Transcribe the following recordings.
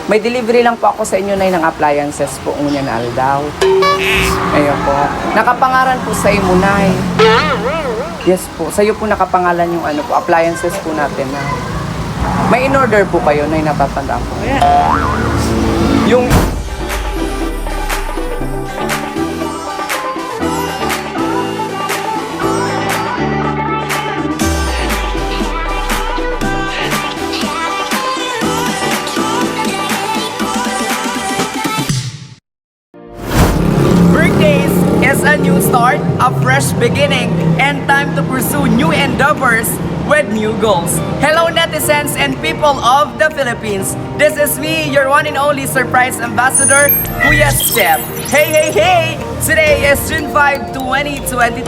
May delivery lang po ako sa inyo, Nay, ng appliances po. Unya na aldaw. Ayun po. Nakapangaran po sa imo, Nay. Yes po. Sa'yo po nakapangalan yung ano po, appliances po natin, Nay. May in-order po kayo, Nay, natatandaan ko. Yung... Birthdays is a new start, a fresh beginning, and time to pursue new endeavors with new goals. Hello netizens and people of the Philippines. This is me, your one and only surprise ambassador, Kuya Steph. Hey, hey, hey! Today is June 5, 2022,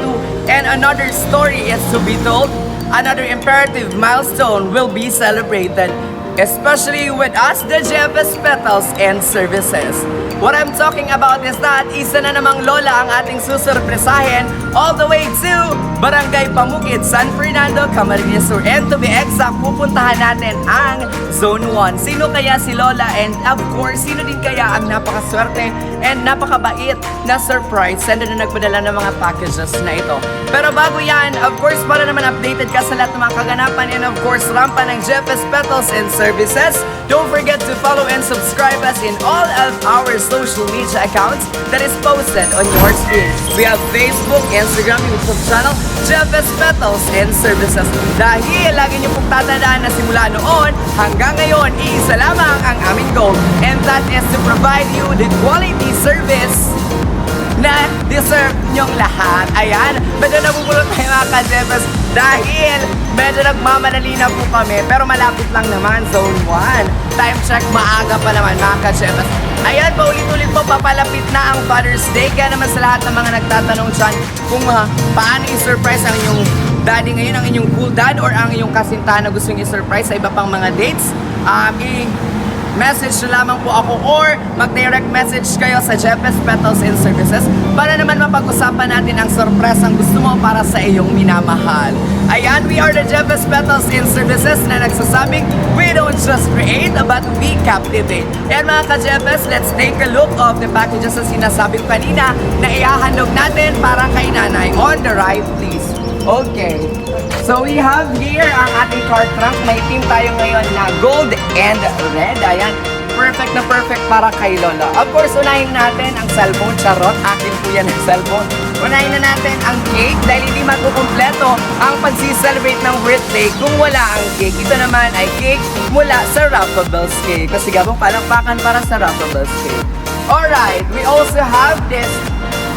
and another story is to be told. Another imperative milestone will be celebrated, especially with us, the JFS Petals and Services. What I'm talking about is that isa na namang lola ang ating susurpresahin all the way to Barangay Pamukid, San Fernando, Camarines Sur. And to be exact, pupuntahan natin ang Zone 1. Sino kaya si Lola? And of course, sino din kaya ang napakaswerte and napakabait na surprise sender na nagpadala ng mga packages na ito. Pero bago yan, of course, para naman updated ka sa lahat ng mga kaganapan and of course, rampa ng JFS Petals and Services, don't forget to follow and subscribe us in all of our social media accounts that is posted on your screen. We have Facebook, Instagram, YouTube channel, JFS Petals and Services. Dahil lagi niyo pong tatandaan na simula noon hanggang ngayon, isa lamang ang aming goal, and that is to provide you the quality service na deserve nyong lahat. Ayan, medyo nabubulot tayo mga ka-JFS dahil medyo nagmamadali na po kami, pero malapit lang naman, Zone 1. Time check, maaga pa naman mga ka-JFS. Ayan, paulit-ulit po, papalapit na ang Father's Day. Kaya naman sa lahat ng mga nagtatanong dyan kung paano i-surprise ang inyong daddy ngayon, ang inyong cool dad or ang inyong kasintahan na gusto nyo i-surprise sa iba pang mga dates, message na lamang po ako or mag-direct message kayo sa JFS Petals and Services para naman mapag-usapan natin ang sorpresang gusto mo para sa iyong minamahal. Ayan, we are the JFS Petals and Services na nagsasabing we don't just create but we captivate. Ayan mga ka-JFS, let's take a look of the packages na sinasabi ko kanina na ihahandog natin para kay nanay. On the right, please. Okay. So we have here ang ating card trunk. May team tayo ngayon na gold and red. Ayan, perfect na perfect para kay Lola. Of course, unahin natin ang cellphone. Charot, akin po yan ang cellphone. Unahin na natin ang cake dahil hindi magkukumpleto ang pag-celebrate ng birthday kung wala ang cake. Ito naman ay cake mula sa Raffabells Cake. Kasi gabong palakpakan para sa Raffabells Cake. Alright, we also have this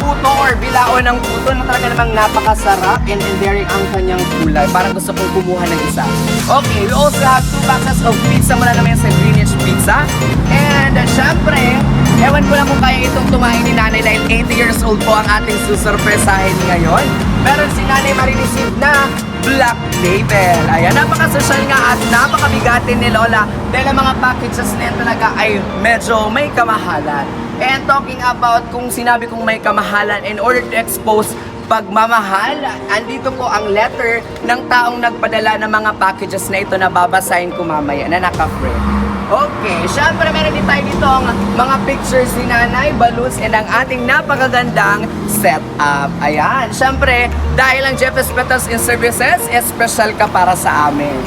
puto or bilao ng puto na talaga namang napakasarap and endearing ang kanyang kulay. Parang gusto kong kumuha ng isa. Okay, we also have 2 boxes of pizza mula naman sa Greenwich Pizza. And syempre, ewan ko lang kung kaya itong tumahin ni nanay dahil 80 years old po ang ating susurpresahin ngayon. Meron si nanay marireceive na Black Label. Ayan, napaka-social nga at napakabigatin ni Lola dahil ang mga packages na yan talaga ay medyo may kamahalan. And talking about kung sinabi kong may kamahalan, in order to expose pagmamahal, andito po ang letter ng taong nagpadala ng mga packages na ito na babasahin ko mamaya na naka-frame. Okay, syempre meron din tayo dito ang mga pictures ni nanay, balloons, and ang ating napakagandang setup. Ayan, syempre dahil ang JFS Petals and Services, special ka para sa amin.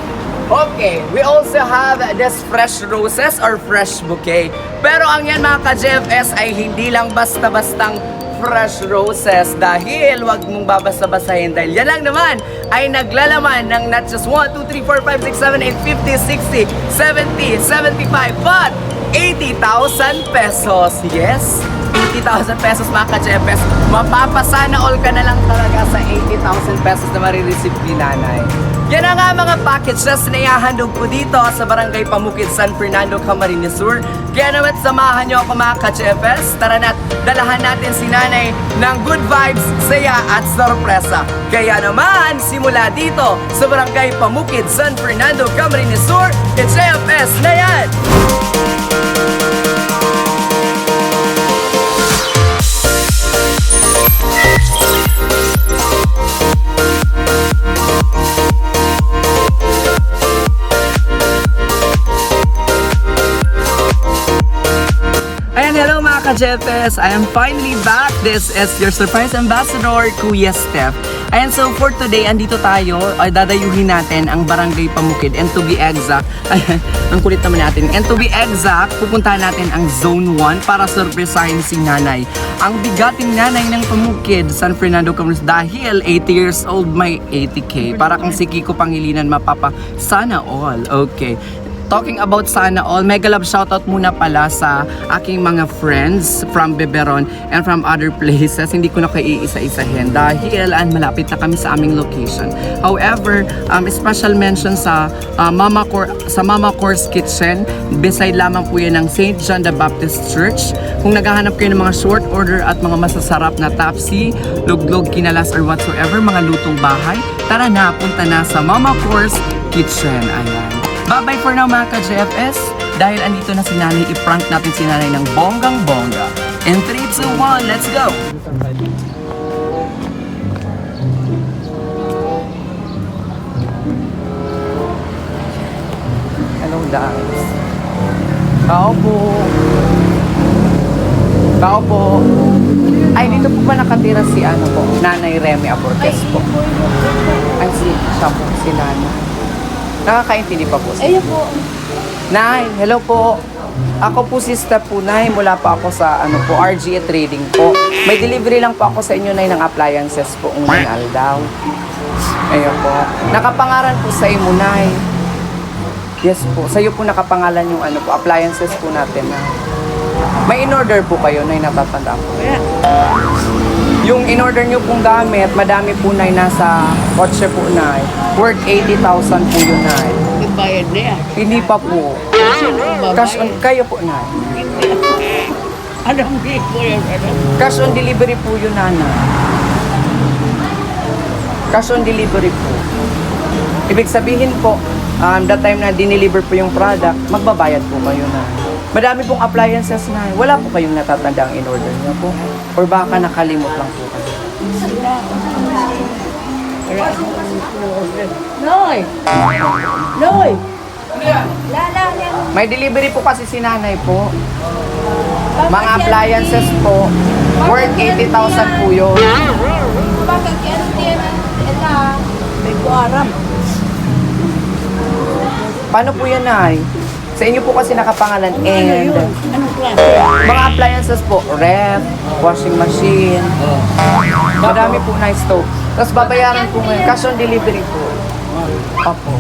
Okay, we also have this fresh roses or fresh bouquet. Pero ang yan mga ka-JFS ay hindi lang basta-bastang fresh roses dahil wag mong babasa-basahin dahil yan lang naman ay naglalaman ng not just 1, 2, 3, 4, 5, 6, 7, 8, 50, 60, 70, 75, but 80,000 pesos. Yes, 80,000 pesos mga ka-JFS. Mapapasana all ka na lang talaga sa 80,000 pesos na marireceive ni nanay. Yan na nga mga packages na ihahandog ko dito sa Barangay Pamukid, San Fernando, Camarines Sur. Kaya naman samahan nyo ako mga ka-JFS. Tara na't dalahan natin si nanay ng good vibes, saya at sorpresa. Kaya naman, simula dito sa Barangay Pamukid, San Fernando, Camarines Sur, JFS na yan! ka-Jefes! I am finally back! This is your surprise ambassador, Kuya Steph. And so for today, andito tayo, ay dadayuhin natin ang Barangay Pamukid. And to be exact, ayan, ang kulit naman natin. And to be exact, pupuntahan natin ang Zone 1 para surprisahin si Nanay. Ang bigating nanay ng Pamukid, San Fernando, Camarines, dahil 80 years old, may 80K. Para kang si Kiko Pangilinan, mapapa, sana all. Okay. Talking about sana all, mega love shoutout muna pala sa aking mga friends from Beberon and from other places. Hindi ko na kayo iisa-isahin dahil malapit na kami sa aming location. However, special mention sa Mama Cor's Kitchen. Beside lamang po yan ng St. John the Baptist Church. Kung naghahanap kayo ng mga short order at mga masasarap na tapsi, luglog, kinalas or whatsoever, mga lutong bahay, tara na, punta na sa Mama Cor's Kitchen. Ayan. Bye-bye for now mga ka-JFS. Dahil andito na si Nanay, i-prank natin si Nanay ng bonggang-bongga. In 3, 2, 1, let's go! Hello guys. Kao po. Kao po. Ay, dito po ba nakatira si Nanay Remy Abortes po? Ay, siya po, si Nanay. Nakakaintindi pa po. Ayun po. Nay, hello po. Ako po si Steph po, Nay. Mula pa ako sa RGA Trading po. May delivery lang po ako sa inyo, Nay, ng appliances po. Ungal daw. Ayun po. Nakapangaran po sa imo, Nay. Yes po. Sa iyo po nakapangalan yung appliances po natin, Nay. May in-order po kayo, Nay, natatanda ko. Yung in-order nyo pong gamit, madami po, Nay, nasa kotse po, Nay. Worth 80,000 po yun, Nay. May bayad na yan. Hindi pa po. Sino ang babayad? Cash on, kayo po, Nay. Anong big po yan? Cash on delivery po yun, Nanay. Cash on delivery po. Ibig sabihin po, the time na dineliver po yung product, magbabayad po kayo, Nay. Madami pong appliances, Nay. Wala po kayong natatanda ang in-order niyo po? Or baka nakalimot lang po kayo? Noy! Noy! May delivery po kasi si Nanay po. Mga appliances po, worth 80,000 po yun. May buharap. Paano po yan, Nay? Sa inyo po kasi nakapangalan and Anong klase? mga appliances po, ref, washing machine, madami po na stove. Tapos babayaran po ngayon, cash on delivery po. Opo.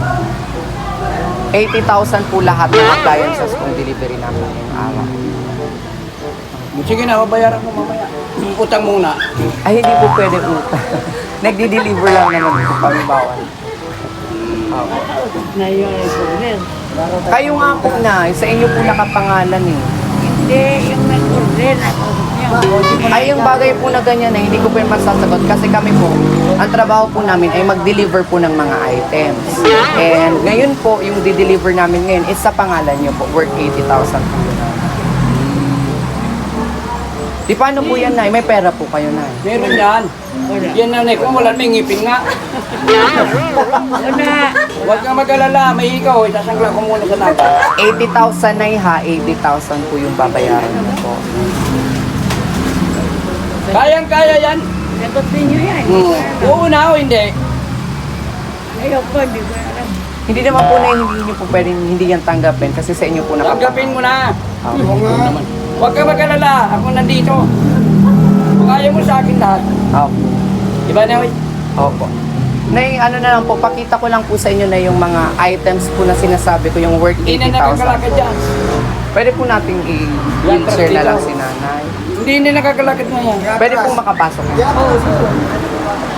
80,000 po lahat ng appliances kung delivery namin ngayong araw. Sige na, babayaran mo mamaya. Utang muna. Ay, hindi po pwede utang. Nagdi-deliver lang naman po kami bawal. Opo. Na yun ay order. Kayo nga po, Nay, sa inyo po nakapangalan eh. Hindi, yung nag-order ako niya. Ay, yung bagay po na ganyan na hindi ko po yung masasagot kasi kami po, ang trabaho po namin ay mag-deliver po ng mga items. And ngayon po, yung di-deliver namin ngayon is sa pangalan nyo po, worth 80,000 po yun. Di paano po yan, Nay? May pera po kayo, Nay. Meron yan. Yan na, kung wala may ngipin nga. Una, Huwag kang mag-alala, may ikaw, itasangla ko muna sa tata. 80,000, Nay, ha? 80,000 po yung babayaran nyo po. Kayang-kaya yan. sagutin nyo yan. Oo na o hindi. Ayoko, hindi ko alam. Hindi naman po na hindi nyo po pwedeng hindi yan tanggapin kasi sa inyo po Tanggapin mo na. Opo. Huwag kang mag-alala, ako nandito. Kung ayaw mo sa akin lahat. Opo. Diba na, oy? Opo. Nay, ano na lang po, pakita ko lang po sa inyo na yung mga items po na sinasabi ko, yung worth Hindi na 80,000 nakakalakad po. yan. Pwede po nating i-wheelchair na lang si Nanay. Hindi nakakalakad na yan. Pwede pong makapasok na.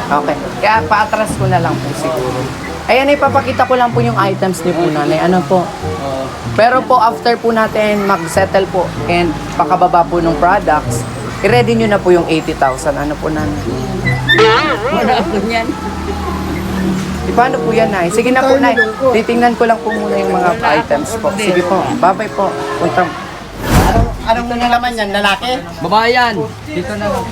Okay. Kaya paatras ko na lang po siguro. Ayan, ipapakita ko lang po yung items niyo po, Nanay. Ano po? Pero po, after po natin mag-settle po and pakababa po ng products, i-ready nyo na po yung 80,000. Ano po, Nanay? Wala ako niyan. Paano po yan, Nay? Sige na po, Nay. Titingnan ko lang po muna yung mga items po. Sige po. Bye-bye po. Punta. Anong nalaman yan? Lalaki? Babae yan. Dito na lang.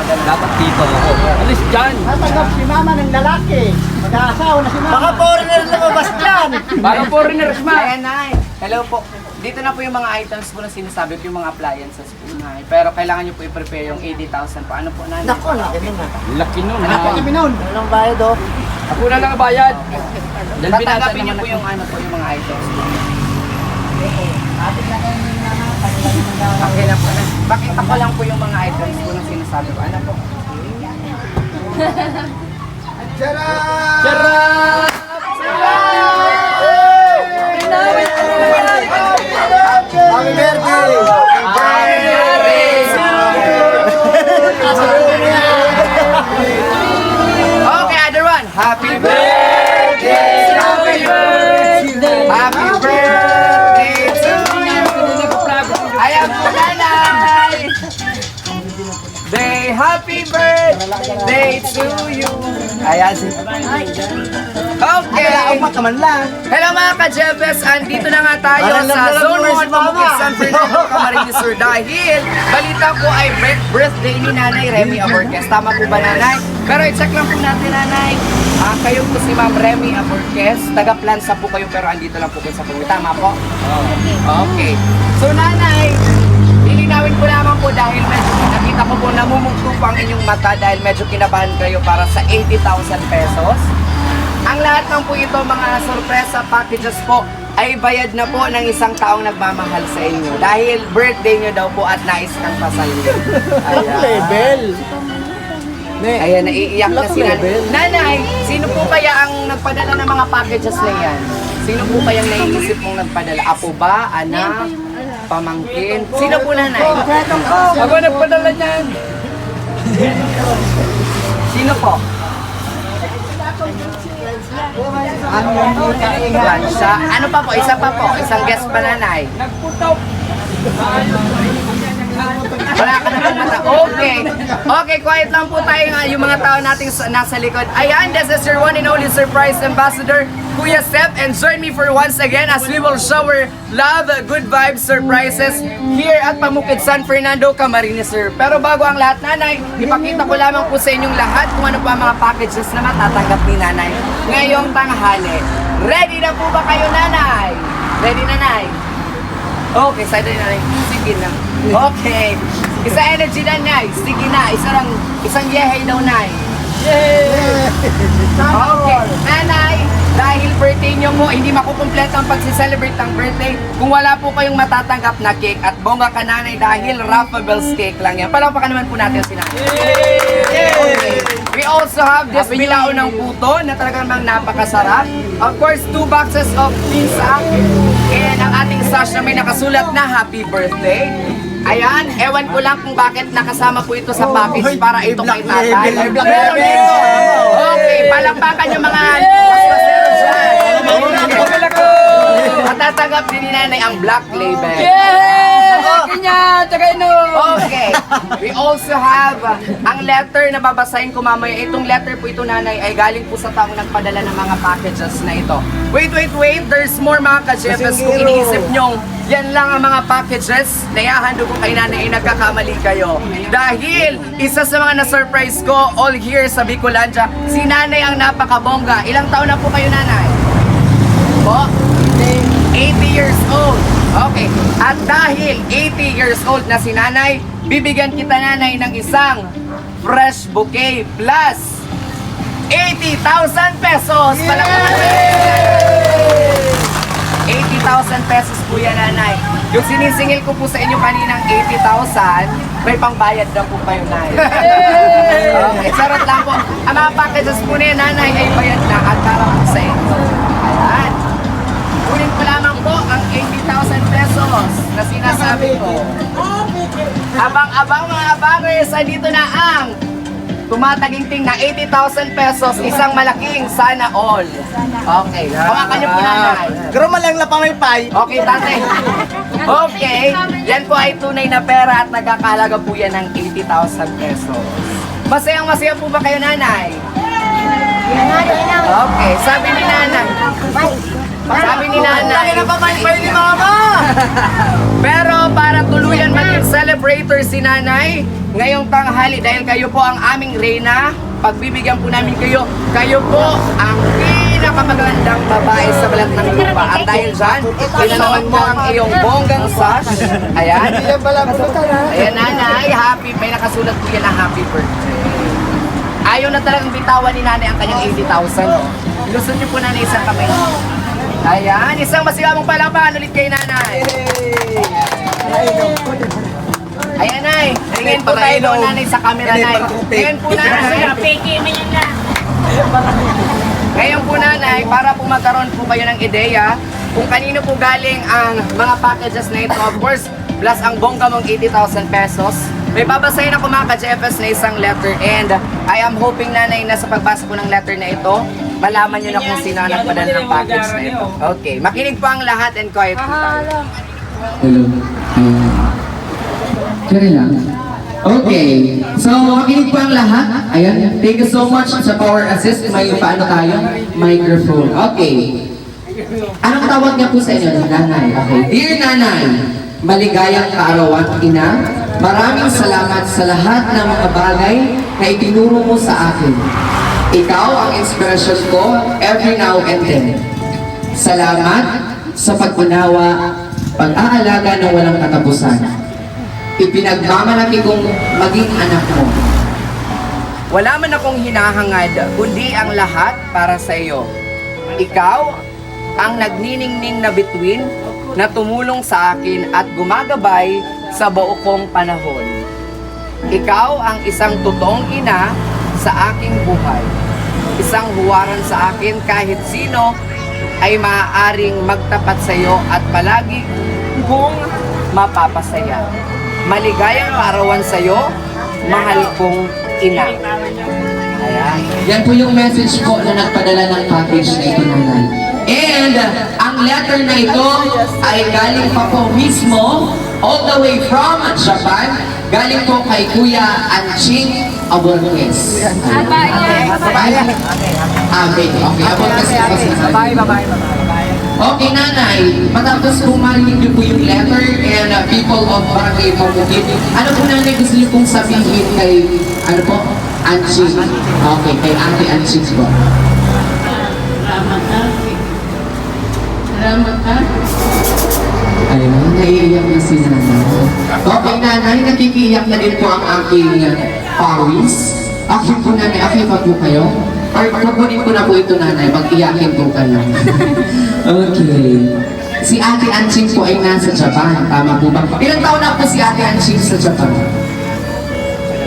Dapat dito ako. Alis dyan. Natanggap si mama ng lalaki. Mag-aasawa na si mama. Baka foreigner lumabas dyan. Parang foreigners, ma. Ayan, Nay. Hello po. Dito na po yung mga items po na sinasabi ko, yung mga appliances po, Nay. Pero kailangan nyo po i-prepare yung 80,000 po. Ano po, Nanay? Nako, laki nun ah. Laki nun, Anak ko ha? kami nun. Walang bayad oh. Ako na lang ang bayad. Dahil binata Tatanggapin nyo naman po ako. yung ano po, yung mga items po. Okay na po. Pakita ko lang po yung mga items po na sinasabi ko. Ano po? Charot! Happy birthday! Okay, other one. Happy birthday! Happy birthday! Happy birthday to you! Ayan po, Nanay! Day, happy birthday to you! Ayan si... Okay! Kaman lang. Hello mga ka-Jebes! Andito na nga tayo Parang sa lamdaman Zone mo 1 si Mama. Pamukit San Fernando, Camarines Sur dahil balita ko ay birthday ni Nanay Remy Aborquez. Tama po ba, Nanay? Pero i-check lang po natin, Nanay. Kayo po si Ma'am Remy Aborquez. Taga-Plansa po kayo pero andito lang po kayo sa Pumuli. Tama po? Okay. So, Nanay, lilinawin ko lamang po dahil medyo nakita ko po namumugto po ang inyong mata dahil medyo kinabahan kayo para sa 80,000 pesos. Ang lahat ng po ito, mga sorpresa packages po, ay bayad na po ng isang taong nagmamahal sa inyo. Dahil birthday nyo daw po at nais kang pasalin. Level. Ayan, naiiyak na si Nanay. Nanay, sino po kaya ang nagpadala ng mga packages na yan? Sino po kayang naiisip mong nagpadala? Apo ba? Anak? Pamangkin? Sino po, Nanay? Ako nagpadala niyan. Sino po? Yan siya. Ano pa po? Isa pa po. Isang guest pa, Nanay. Nagputok. Wala ka na pong mata. Okay. Okay, quiet lang po tayo nga yung mga tao nating nasa likod. Ayan, this is your one and only surprise ambassador, Kuya Sep, and join me for once again as we will shower love, good vibes, surprises here at Pamukid San Fernando, Camarines Sur. Pero bago ang lahat, Nanay, ipakita ko lamang po sa inyong lahat kung ano pa ang mga packages na matatanggap ni Nanay ngayong tanghali. Ready na po ba kayo, Nanay? Ready, Nanay? Okay, excited na rin. Sige na. Okay. Isa energy na, Nay. Sige na. Isang yehay daw, Nay. Okay. Nanay, dahil birthday nyo po, hindi makukumpleto ang pagsiselebrate ng birthday kung wala po kayong matatanggap na cake at bongga ka, Nanay, dahil Rafa Bell's cake lang yan. Palakpakan naman po natin si Nanay. Okay. We also have this bilao ng puto na talagang napakasarap. Of course, 2 boxes of pizza. And ang ating sash na may nakasulat na happy birthday. Ayan, ewan ko lang kung bakit nakasama po ito sa package para ito kay tatay. Pero dito, okay, palakpakan yung mga pasero dyan. Matatanggap din ni Nanay ang black label. Kanya, tsaka ino. Okay. We also have ang letter na babasahin ko mamaya. Itong letter po ito, Nanay, ay galing po sa taong nagpadala ng mga packages na ito. Wait. There's more mga ka-Jebes. Kung iniisip nyong yan lang ang mga packages na ihahando ko kay Nanay ay nagkakamali kayo. Dahil isa sa mga na-surprise ko all here sa Bicolandia, si Nanay ang napakabongga. Ilang taon na po kayo, Nanay? Po? 80 years old. Okay. At dahil 80 years old na si Nanay, bibigyan kita, Nanay, ng isang fresh bouquet plus 80,000 pesos. Palakpakan. 80,000 pesos po yan, Nanay. Yung sinisingil ko po sa inyo kaninang 80,000, may pangbayad na po kayo, Nay. Okay, charot lang po. Ang mga packages po na yan, Nanay, ay bayad na at para po sa inyo. Ayan. Kunin ko lamang po ang 80,000 pesos na sinasabi ko. Abang-abang mga abangers, andito na ang tumataginting na 80,000 pesos, isang malaking sana all. Okay, hawakan niyo po, Nanay. Pero malang lapamay-pay. Okay, tatay. Okay, yan po ay tunay na pera at nagkakahalaga po yan ng 80,000 pesos. Masayang-masaya po ba kayo, Nanay? Okay, sabi ni Nanay. Sabi ni Nanay. Lagi na pamay-pay ni Mama. Pero para tuluyan maging celebrator si Nanay, ngayong tanghali dahil kayo po ang aming reyna, pagbibigyan po namin kayo, kayo po ang pinakamagandang babae sa balat ng lupa. At dahil dyan, pinanawan mo ang iyong bonggang sash. Ayan. Ayan, nanay, happy. May nakasulat po yan na happy birthday. Ayaw na talagang bitawan ni nanay ang kanyang 80,000. Gusto niyo po nanay isang kamay. Ayan, isang masigabong palapahan ulit kay nanay. Ayan, nay. Tingin po tayo doon, nanay, sa camera, nay. Tingin po, nanay. Peki mo yan na. Ngayon po, nanay, para po magkaroon po kayo ng ideya kung kanino po galing ang mga packages na ito. Of course, plus ang bongga mong 80,000 pesos. May babasahin ako mga ka-JFS na isang letter and I am hoping, nanay, na sa pagbasa po ng letter na ito, malaman nyo na kung sino ang nagpadala ng package na ito. Okay, makinig po ang lahat and quiet po tayo. Hello. Kaya lang. Okay. So, makinig po ang lahat. Ayan. Thank you so much sa Power Assist. May paano tayo? Microphone. Okay. Anong tawag niya po sa inyo? Nanay. Okay. Dear Nanay, maligayang kaarawan, Ina. Maraming salamat sa lahat ng mga bagay na itinuro mo sa akin. Ikaw ang inspirasyon ko every now and then. Salamat sa pag-unawa, pag-aalaga ng walang katapusan. Ipinagmamalaki kong maging anak mo. Wala man akong hinahangad, kundi ang lahat para sa iyo. Ikaw ang nagniningning na bituin na tumulong sa akin at gumagabay sa buo kong panahon. Ikaw ang isang totoong ina sa aking buhay. Isang huwaran sa akin kahit sino ay maaaring magtapat sa iyo at palagi kong mapapasaya. Maligayang kaarawan sa iyo, mahal kong ina. Ayan. Yan po yung message po na nagpadala ng package na ito, Nanay. And ang letter na ito ay galing pa po mismo all the way from Japan. Galing po kay Kuya Anching Abortes. Babae. Okay, Abortes po sa Bye. Okay, Nanay, matapos po marinig niyo po yung letter and people of Barangay Pamukit, ano po, Nanay, gusto niyo pong sabihin kay, ano po, Anching? Okay, kay Ate Anching po. Salamat ha. Salamat ha. Ayun, naiiyak na si Nanay. Okay, Nanay, nakikiiyak na din po ang aking Paris. Akin po, Nanay, akin pa po kayo. Or kukunin ko na po ito, Nanay, mag-iyakin po kayo. Okay. Si Ate Anching po ay nasa Japan, tama po ba? Ilang taon na po si Ate Anching sa Japan?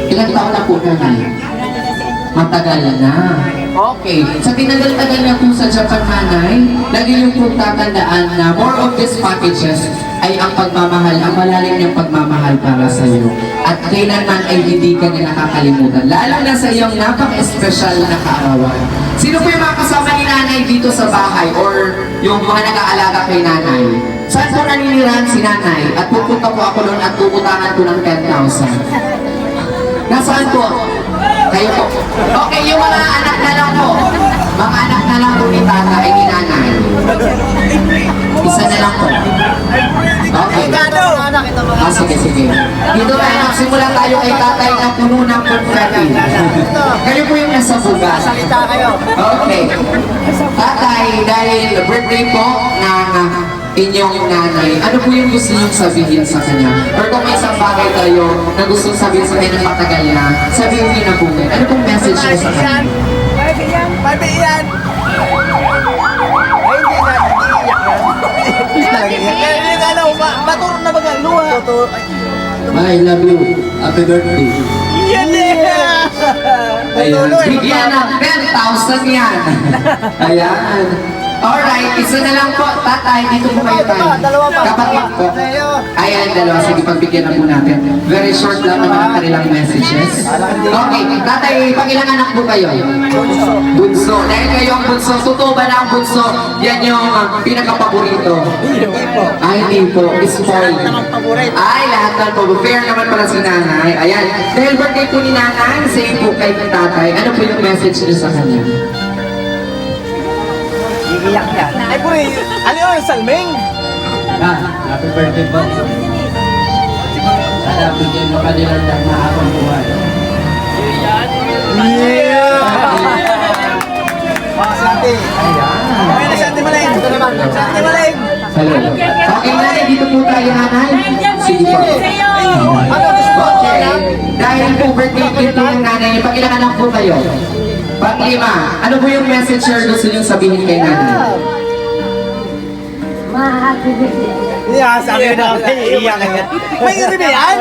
Ilang taon na po, Nanay? Matagal na. Okay. Sa tinagal-tagal na po sa Japan, Nanay, lagi yung po tatandaan na more of these packages ay ang pagmamahal, ang malalim niyang pagmamahal para sa iyo. At kailanman ay hindi ka na nakakalimutan. Lalo na sa iyong napaka-espesyal na kaarawan. Sino po yung mga kasama ni Nanay dito sa bahay or yung mga nag-aalaga kay Nanay? Saan po naninirahan si Nanay? At pupunta po ako doon at pupuntahan ko ng 10,000. Nasaan po? Kayo po. Okay, yung mga anak na lang po. Mga anak na lang po ni Tata ay ni Nanay. Isa na lang po. Okay. Sige. Dito tayo, magsimula tayo kay Tatay na puno ng confetti. Kayo po yung nasa buga. Salita kayo. Okay. Tatay, dahil birthday po ng inyong nanay, ano po yung gusto niyong sabihin sa kanya? Or kung may isang bagay kayo na gusto sabihin sa kanya ng matagal na, sabihin niyo na po kayo. Ano pong message niyo sa kanya? Pabiyan! Ay, hindi na, iiyak yan. Hindi nga na, maturo na baga, luha. I love you. Happy birthday. Yan Ayan. Bigyan ng 10,000 yan. Ayan. Alright, isa na lang po. Tatay, dito po kayo tayo. Dalawa pa. Kapatid po. Ayan, dalawa. Sige, pagbigyan na po natin. Very short lang naman ang kanilang messages. Okay, tatay, pangilang anak po kayo? Bunso. Dahil kayo ang bunso, totoo ba na ang bunso? Yan yung pinaka-paborito. Ay, hindi po. Spoiled. Ay, lahat ng po. Fair naman pala si nanay. Ayan. Dahil birthday po ni nanay, same po kay tatay. Ano po yung message niyo sa kanya? Iiyak yan. Ay, puri, ano yung salming? Happy birthday po. Sana bigyan mo ka nila ng mahabang buhay. Santi. Okay na, Santi Maling. Ito naman, Santi Maling. Hello. Okay, nanay, dito po tayo, nanay. Sige po. Okay. Dahil po birthday cake po ng nanay, pag-ilang anak po kayo? Pang-lima. Ano po yung message or gusto niyong sabihin kay nanay? Ma-happy birthday. Yeah, sabi ko na kami, iiyak agad. May gabi ba yan?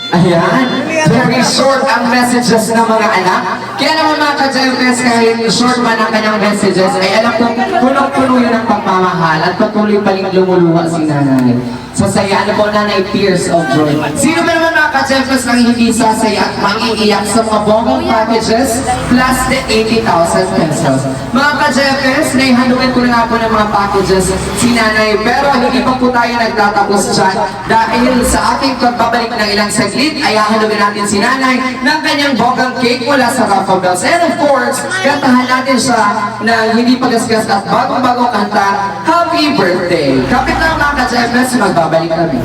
Ayan, very short ang messages ng mga anak. Kaya naman mga ka-Jemfest, kahit short man ang kanyang messages, ay alam ko punong-puno yun ang pagmamahal at patuloy pa rin lumuluwa si nanay. So saya, ano po nanay, tears of joy. Sino ba naman mga ka-Jemfest nang hindi sasaya at mangiiyak sa mga bonggang packages plus the 80,000 pesos? Mga ka-Jemfest, naihaluin ko na nga po ng mga packages si nanay, pero hindi pa po tayo nagtatapos dyan dahil sa ating pagbabalik ng ilang saglit ay hahaluin natin si nanay ng kanyang bonggang cake mula sa Rafa Bells. And of course, kantahan natin siya ng hindi pagasgas at bagong-bagong kanta, Happy Birthday! Kapit lang mga ka-Jemfest, magbabalik kami.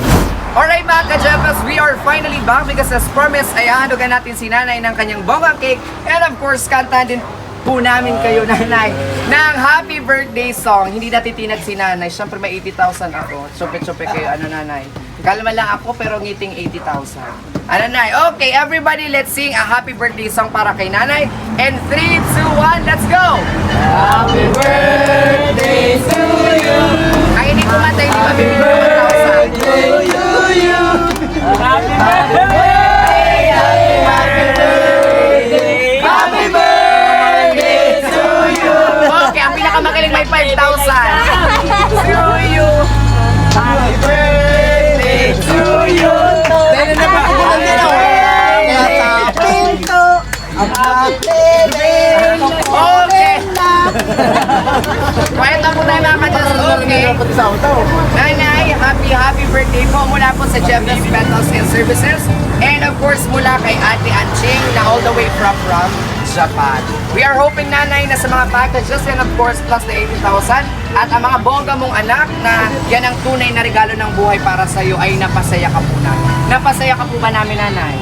Alright mga ka-Jeffers, we are finally back because as promised ay hahandugan natin si nanay ng kanyang bonggang cake and of course kantahan din po namin kayo nanay ng happy birthday song. Hindi natitinag si nanay, syempre may 80,000 ako. Chupe-chupe kayo, ano nanay? Kalma lang ako pero ngiting 80,000. Ano nanay? Okay, everybody let's sing a happy birthday song para kay nanay. And 3, 2, 1, let's go! Happy birthday to you! Ang hindi pumatay, hindi mabibigyan ng 1,000. Happy birthday! Happy birthday! Happy birthday to you! Okay, ang pinakamagaling may 5,000. To you! Happy birthday to you! Dahil na pakukulang din ako. Kaya sa pinto, ang pagtibig, Okay! Kwenta po tayo mga ka-Just okay. pati sa auto. Nanay, happy birthday po mula po sa Jeffrey's Petals and Services and of course mula kay Ate Anching na all the way from Japan. We are hoping nanay na sa mga packages and of course plus the 80,000 at ang mga bongga mong anak na yan ang tunay na regalo ng buhay para sa iyo ay napasaya ka po namin. Napasaya ka po ba namin nanay?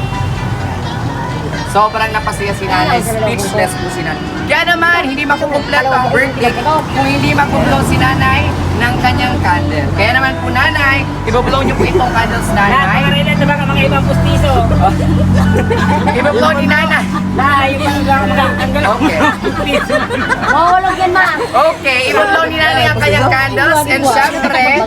Sobrang napasaya si nanay, speechless po si nanay. Kaya naman, hindi makukumpleto ang birthday kung hindi makublow si nanay ng kanyang candle. Kaya naman po nanay, ibablow niyo po itong candles nanay. Nakakarilan na baka mga ibang pustiso. Ibablow ni nanay. Yung mga Okay. Mahulog yan, ma. Okay, ibablow ni nanay ang kanyang candles. And syempre,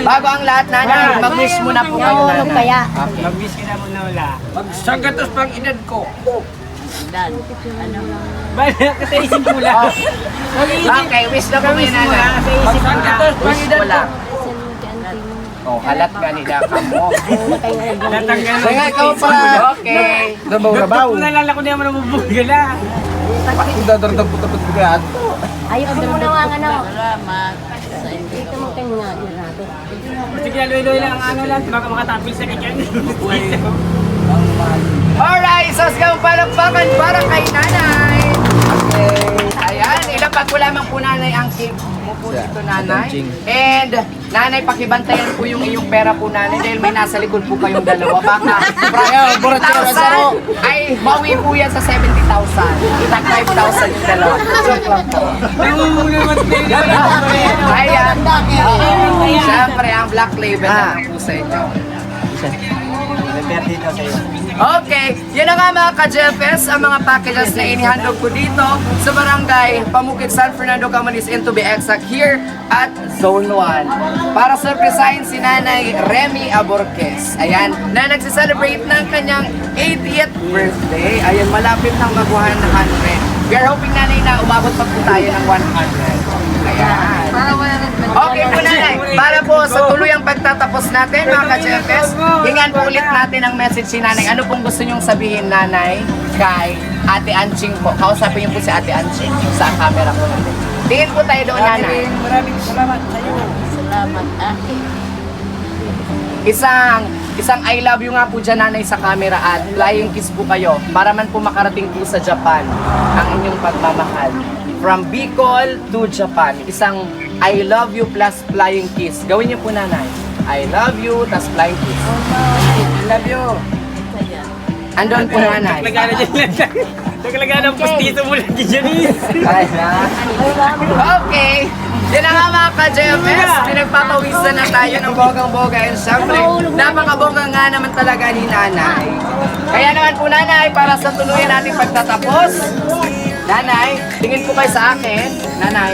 bago ang lahat nanay, mag-wish muna po kayo Mahulog nanay. kaya. Mag-wish ka na muna wala. Magsagatos pang edad ko. Dan. Ano? Bala ka sa isip mo lang. Okay, wish na po kayo nanay. Sa isip mo lang. Wish mo lang. Oh, halat ka nila ka mo. Natanggal mo. Kaya ikaw pa. Okay. Rabaw-rabaw. Kung nalala ko niya mo na mabugala. Bakit dadardag puta-puta bigat? Ayos mo na ang ano. Salamat. Dito mo kayo nga nirato. Kasi kinaloy-loy lang ang ano lang. Baka makatapil sa kanya. Alright, so sigaw palakpakan para kay nanay. Okay. Ayan, ilapag ko lamang po nanay ang cake mo po dito nanay. And nanay, pakibantayan po yung iyong pera po nanay dahil may nasa likod po kayong dalawa. Baka from 80,000 ay bawi po yan sa 70,000. Itag 5,000 yung dalawa. Joke lang po. Namumulamat na yun. Ayan. Siyempre, ang black label na lang po sa inyo. Okay, yan na nga mga ka-Jeffes, ang mga packages na inihandog ko dito sa barangay Pamukit, San Fernando, Camarines, and to be exact here at Zone 1. Para surprisahin si Nanay Remy Aborquez, ayan, na nagsiselebrate ng kanyang 80th birthday. Ayan, malapit nang mag-100. We are hoping nanay na umabot pa po tayo ng 100. Ayan. Okay po nanay, para po sa tuluyang pagtatapos natin mga ka-Jeffes, hingan po ulit natin ang message si nanay. Ano pong gusto nyong sabihin nanay kay Ate Anching po? Kausapin niyo po si Ate Anching sa camera po natin. Tingin po tayo doon nanay. Maraming salamat sa iyo. Salamat, ate. Isang I love you nga po dyan nanay sa camera at flying kiss po kayo para man po makarating po sa Japan ang inyong pagmamahal. From Bicol to Japan, isang I love you plus flying kiss. Gawin niyo po nanay. I love you plus flying kiss. I love you. Andun po nanay. Naglagana dyan. Naglagana ng postizo mo lagi dyan eh. Okay. Yan na nga mga ka-JFS, pinagpapawisan na tayo ng bogang-boga. And syempre, napakabongga nga naman talaga ni nanay. Kaya naman po nanay, para sa tuluyan nating pagtatapos, nanay, tingin po kayo sa akin, nanay.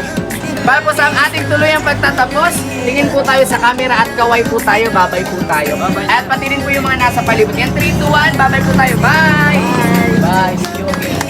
Para po sa ating tuluyang pagtatapos, tingin po tayo sa camera at kaway po tayo, babay po tayo. At pati rin po yung mga nasa palibot. Yan, 3, 2, 1, babay po tayo. Bye! Bye! See you again.